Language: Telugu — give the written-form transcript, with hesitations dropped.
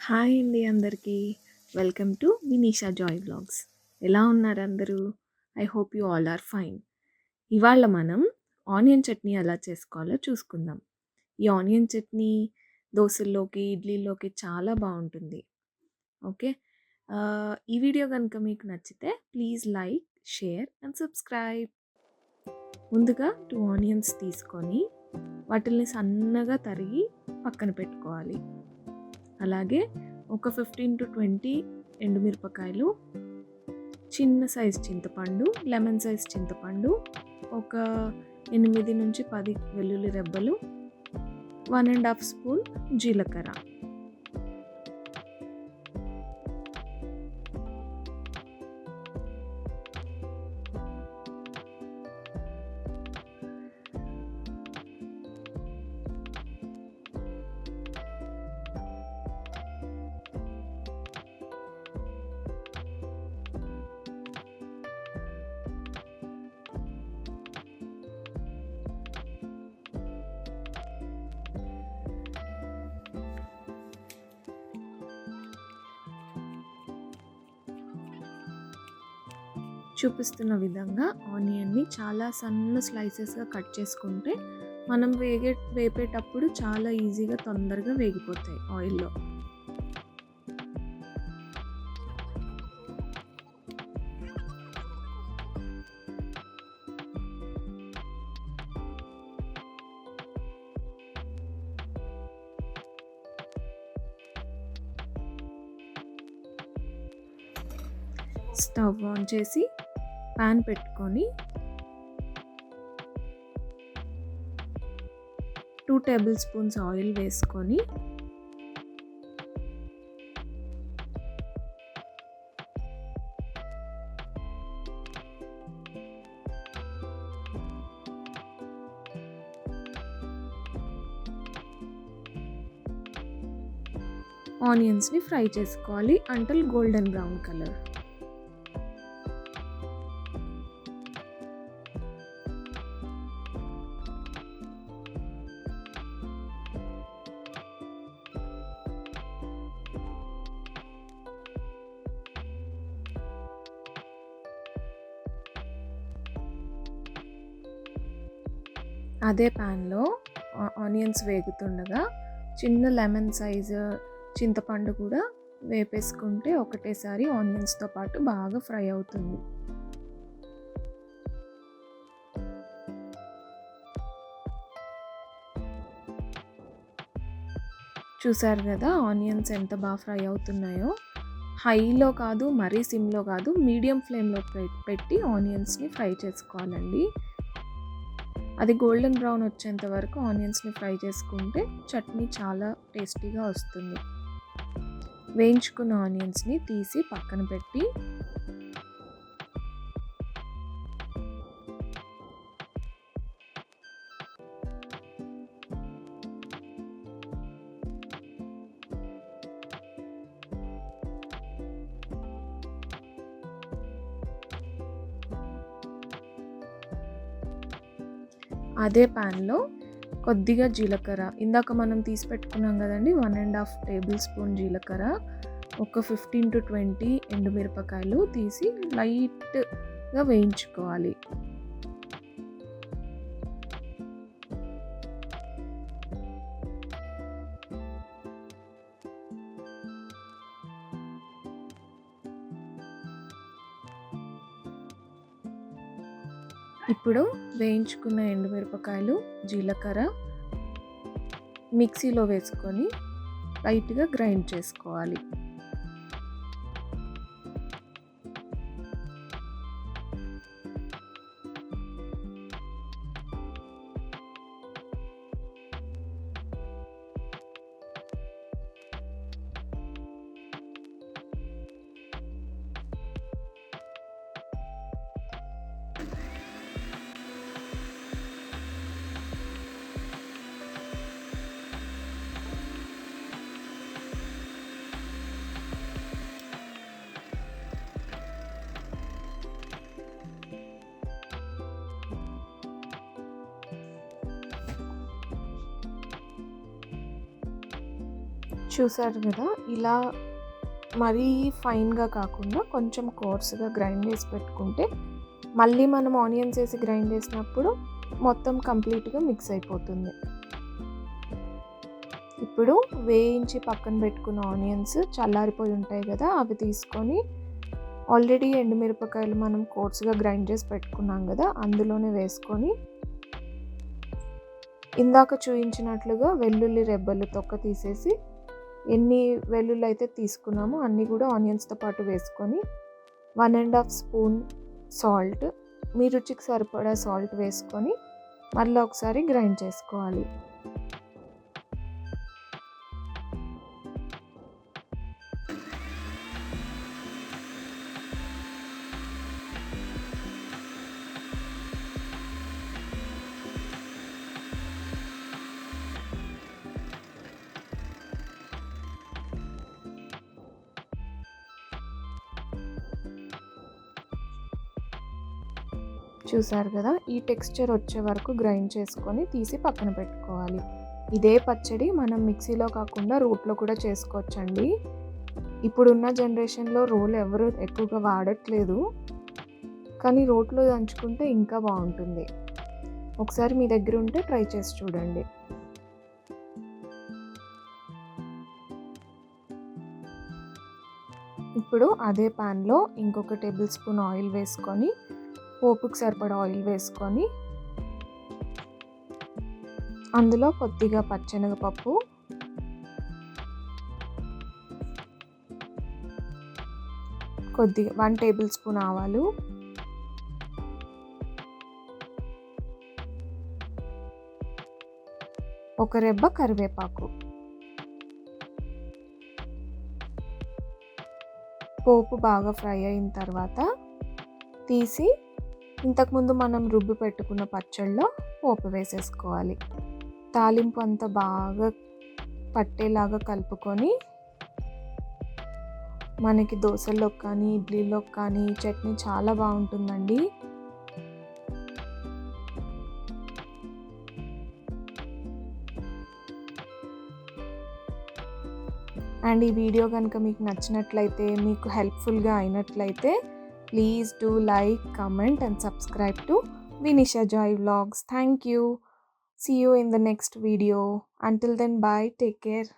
హాయ్ అండి అందరికీ. Welcome to Vinisha Joy vlogs. ఎలా ఉన్నారు అందరూ? I hope you all are fine. ఇవాళ మనం ఆనియన్ చట్నీ ఎలా చేసుకోవాలో చూసుకుందాం. ఈ ఆనియన్ చట్నీ దోసల్లోకి, ఇడ్లీలోకి చాలా బాగుంటుంది. ఓకే. ఈ వీడియో కనుక మీకు నచ్చితే please like, share and subscribe. ముందుగా 2 ఆనియన్స్ తీసుకొని వాటిల్ని సన్నగా తరిగి పక్కన పెట్టుకోవాలి. అలాగే ఒక 15-20 ఎండుమిరపకాయలు, చిన్న సైజ్ చింతపండు, లెమన్ సైజ్ చింతపండు, ఒక 8-10 వెల్లుల్లి రెబ్బలు, 1½ స్పూన్ జీలకర్ర. చూపిస్తున్న విధంగా ఆనియన్ని చాలా సన్న స్లైసెస్గా కట్ చేసుకుంటే మనం వేపేటప్పుడు చాలా ఈజీగా తొందరగా వేగిపోతాయి ఆయిల్లో. స్టవ్ ఆన్ చేసి ప్యాన్ పెట్టుకొని 2 టేబుల్ స్పూన్స్ ఆయిల్ వేసుకొని ఆనియన్స్ని ఫ్రై చేసుకోవాలి అంటిల్ గోల్డెన్ బ్రౌన్ కలర్. అదే ప్యాన్లో ఆనియన్స్ వేగుతుండగా చిన్న లెమన్ సైజు చింతపండు కూడా వేపేసుకుంటే ఒకటేసారి ఆనియన్స్తో పాటు బాగా ఫ్రై అవుతుంది. చూసారు కదా ఆనియన్స్ ఎంత బాగా ఫ్రై అవుతున్నాయో. హైలో కాదు, మరీ సిమ్లో కాదు, మీడియం ఫ్లేమ్లో పెట్టి ఆనియన్స్ని ఫ్రై చేసుకోవాలండి. అది గోల్డెన్ బ్రౌన్ వచ్చేంత వరకు ఆనియన్స్ని ఫ్రై చేసుకుంటే చట్నీ చాలా టేస్టీగా వస్తుంది. వేయించుకున్న ఆనియన్స్ని తీసి పక్కన పెట్టి అదే ప్యాన్లో కొద్దిగా జీలకర్ర, ఇందాక మనం తీసి పెట్టుకున్నాం కదండి, 1½ టేబుల్ స్పూన్ జీలకర్ర, ఒక 15-20 ఎండుమిరపకాయలు తీసి లైట్గా వేయించుకోవాలి. ఇప్పుడు వేయించుకున్న ఎండుమిరపకాయలు, జీలకర్ర మిక్సీలో వేసుకొని లైట్గా గ్రైండ్ చేసుకోవాలి. చూసారు కదా, ఇలా మరీ ఫైన్గా కాకుండా కొంచెం కోర్స్గా గ్రైండ్ చేసి పెట్టుకుంటే మళ్ళీ మనం ఆనియన్స్ వేసి గ్రైండ్ చేసినప్పుడు మొత్తం కంప్లీట్గా మిక్స్ అయిపోతుంది. ఇప్పుడు వేయించి పక్కన పెట్టుకున్న ఆనియన్స్ చల్లారిపోయి ఉంటాయి కదా, అవి తీసుకొని ఆల్రెడీ ఎండుమిరపకాయలు మనం కోర్స్గా గ్రైండ్ చేసి పెట్టుకున్నాం కదా, అందులోనే వేసుకొని ఇందాక చూపించినట్లుగా వెల్లుల్లి రెబ్బలు తొక్క తీసేసి ఎన్ని వెల్లుల్లి అయితే తీసుకున్నామో అన్నీ కూడా ఆనియన్స్తో పాటు వేసుకొని 1.5 స్పూన్ సాల్ట్, మీ రుచికి సరిపడా సాల్ట్ వేసుకొని మళ్ళీ ఒకసారి గ్రైండ్ చేసుకోవాలి. చూసారు కదా, ఈ టెక్స్చర్ వచ్చే వరకు గ్రైండ్ చేసుకొని తీసి పక్కన పెట్టుకోవాలి. ఇదే పచ్చడి మనం మిక్సీలో కాకుండా రోట్లో కూడా చేసుకోవచ్చండి. ఇప్పుడున్న జనరేషన్లో రోలు ఎవరు ఎక్కువగా వాడట్లేదు, కానీ రోట్లో దంచుకుంటే ఇంకా బాగుంటుంది. ఒకసారి మీ దగ్గర ఉంటే ట్రై చేసి చూడండి. ఇప్పుడు అదే ప్యాన్లో ఇంకొక టేబుల్ స్పూన్ ఆయిల్ వేసుకొని పోపుకి సరిపడా ఆయిల్ వేసుకొని అందులో కొద్దిగా పచ్చెనగపప్పు, కొద్దిగా 1 టేబుల్ స్పూన్ ఆవాలు, ఒక రెబ్బ కరివేపాకు, పోపు బాగా ఫ్రై అయిన తర్వాత తీసి ఇంతకుముందు మనం రుబ్బి పెట్టుకున్న పచ్చళ్ళలో పోపు వేసేసుకోవాలి. తాలింపు అంతా బాగా పట్టేలాగా కలుపుకొని మనకి దోశల్లోకి కానీ ఇడ్లీలోకి కానీ చట్నీ చాలా బాగుంటుందండి. అండ్ ఈ వీడియో కనుక మీకు నచ్చినట్లయితే, మీకు హెల్ప్ఫుల్గా అయినట్లయితే, please do like, comment and subscribe to Vinisha Joy Vlogs. Thank you. See you in the next video. Until then, bye. Take care.